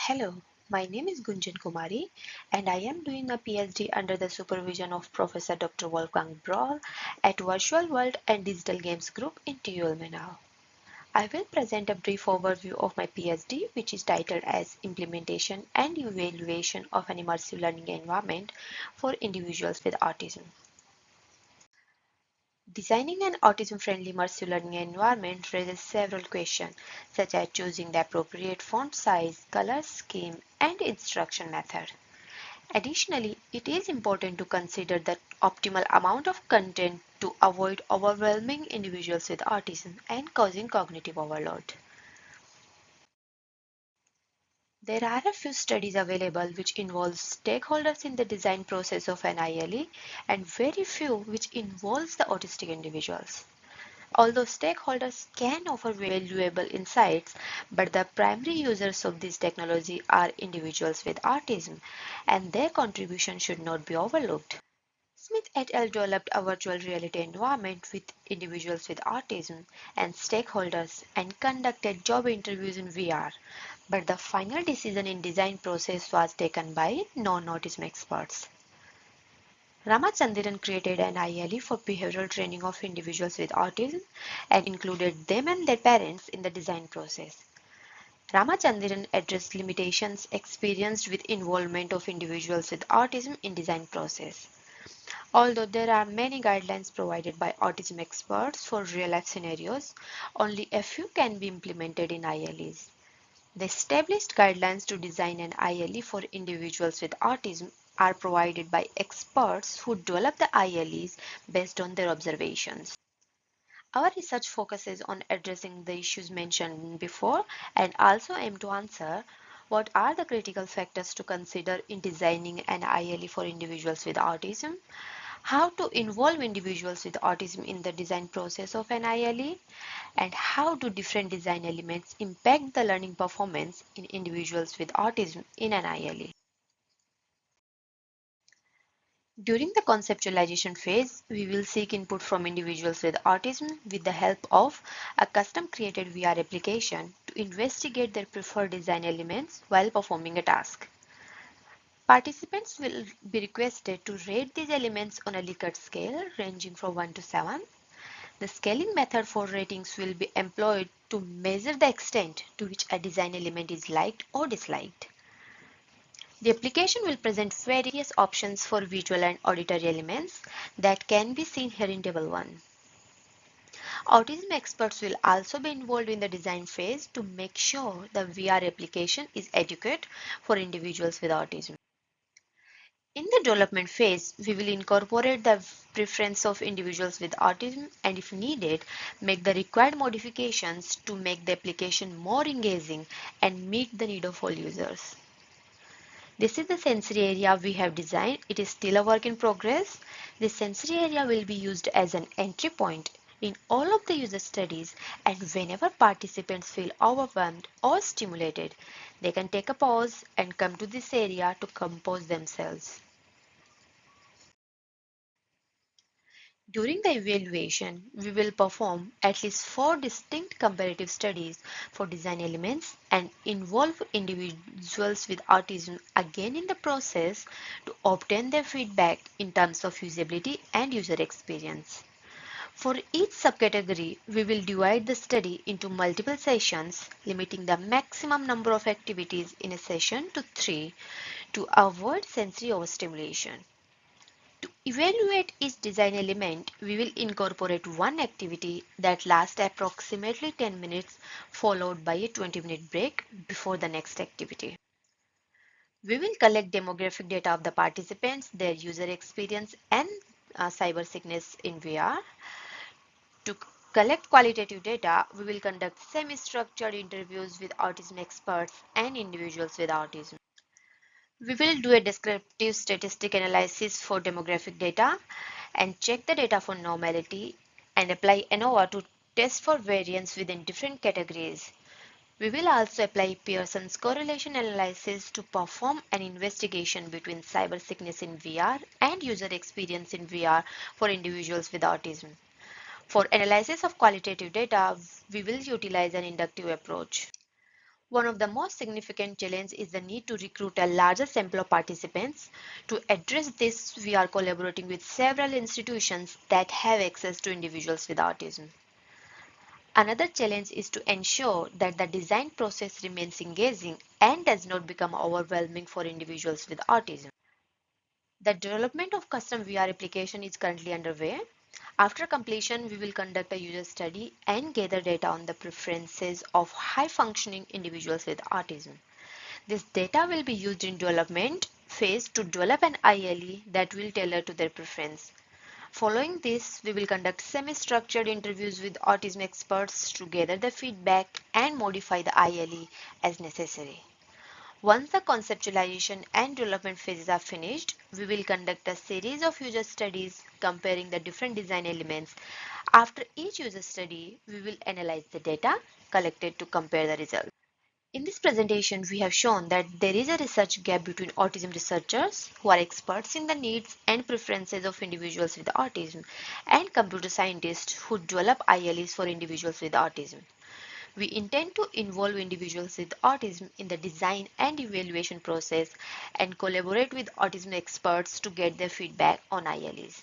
Hello, my name is Gunjan Kumari and I am doing a PhD under the supervision of Professor Dr. Wolfgang Brawl at Virtual World and Digital Games Group in TU Ilmenau. I will present a brief overview of my PhD, which is titled as Implementation and Evaluation of an Immersive Learning Environment for Individuals with Autism. Designing an autism-friendly immersive learning environment raises several questions, such as choosing the appropriate font size, color scheme, and instruction method. Additionally, it is important to consider the optimal amount of content to avoid overwhelming individuals with autism and causing cognitive overload. There are a few studies available which involve stakeholders in the design process of an ILE and very few which involves the autistic individuals. Although stakeholders can offer valuable insights, but the primary users of this technology are individuals with autism, and their contribution should not be overlooked. Smith et al. Developed a virtual reality environment with individuals with autism and stakeholders and conducted job interviews in VR, but the final decision in design process was taken by non-autism experts. Ramachandran created an ILE for behavioral training of individuals with autism and included them and their parents in the design process. Ramachandran addressed limitations experienced with involvement of individuals with autism in design process. Although there are many guidelines provided by autism experts for real-life scenarios, only a few can be implemented in ILEs. The established guidelines to design an ILE for individuals with autism are provided by experts who develop the ILEs based on their observations. Our research focuses on addressing the issues mentioned before and also aim to answer what are the critical factors to consider in designing an ILE for individuals with autism, how to involve individuals with autism in the design process of an ILE, and how do different design elements impact the learning performance in individuals with autism in an ILE. During the conceptualization phase, we will seek input from individuals with autism with the help of a custom created VR application to investigate their preferred design elements while performing a task. Participants will be requested to rate these elements on a Likert scale ranging from 1 to 7. The scaling method for ratings will be employed to measure the extent to which a design element is liked or disliked. The application will present various options for visual and auditory elements that can be seen here in Table 1. Autism experts will also be involved in the design phase to make sure the VR application is adequate for individuals with autism. In the development phase, we will incorporate the preference of individuals with autism and, if needed, make the required modifications to make the application more engaging and meet the need of all users. This is the sensory area we have designed. It is still a work in progress. This sensory area will be used as an entry point in all of the user studies, and whenever participants feel overwhelmed or stimulated, they can take a pause and come to this area to compose themselves. During the evaluation, we will perform at least 4 distinct comparative studies for design elements and involve individuals with autism again in the process to obtain their feedback in terms of usability and user experience. For each subcategory, we will divide the study into multiple sessions, limiting the maximum number of activities in a session to 3 to avoid sensory overstimulation. To evaluate each design element, we will incorporate one activity that lasts approximately 10 minutes followed by a 20-minute break before the next activity. We will collect demographic data of the participants, their user experience, and cyber sickness in VR. To collect qualitative data, we will conduct semi-structured interviews with autism experts and individuals with autism. We will do a descriptive statistic analysis for demographic data and check the data for normality and apply ANOVA to test for variance within different categories. We will also apply Pearson's correlation analysis to perform an investigation between cyber sickness in VR and user experience in VR for individuals with autism. For analysis of qualitative data, we will utilize an inductive approach. One of the most significant challenges is the need to recruit a larger sample of participants. To address this, we are collaborating with several institutions that have access to individuals with autism. Another challenge is to ensure that the design process remains engaging and does not become overwhelming for individuals with autism. The development of custom VR application is currently underway. After completion, we will conduct a user study and gather data on the preferences of high-functioning individuals with autism. This data will be used in development phase to develop an ILE that will tailor to their preference. Following this, we will conduct semi-structured interviews with autism experts to gather the feedback and modify the ILE as necessary. Once the conceptualization and development phases are finished, we will conduct a series of user studies comparing the different design elements. After each user study, we will analyze the data collected to compare the results. In this presentation, we have shown that there is a research gap between autism researchers who are experts in the needs and preferences of individuals with autism and computer scientists who develop ILEs for individuals with autism. We intend to involve individuals with autism in the design and evaluation process and collaborate with autism experts to get their feedback on ILEs.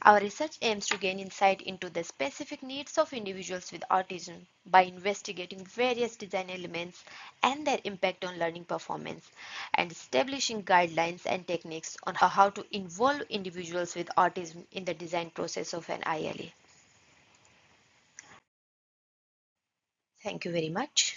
Our research aims to gain insight into the specific needs of individuals with autism by investigating various design elements and their impact on learning performance, and establishing guidelines and techniques on how to involve individuals with autism in the design process of an ILE. Thank you very much.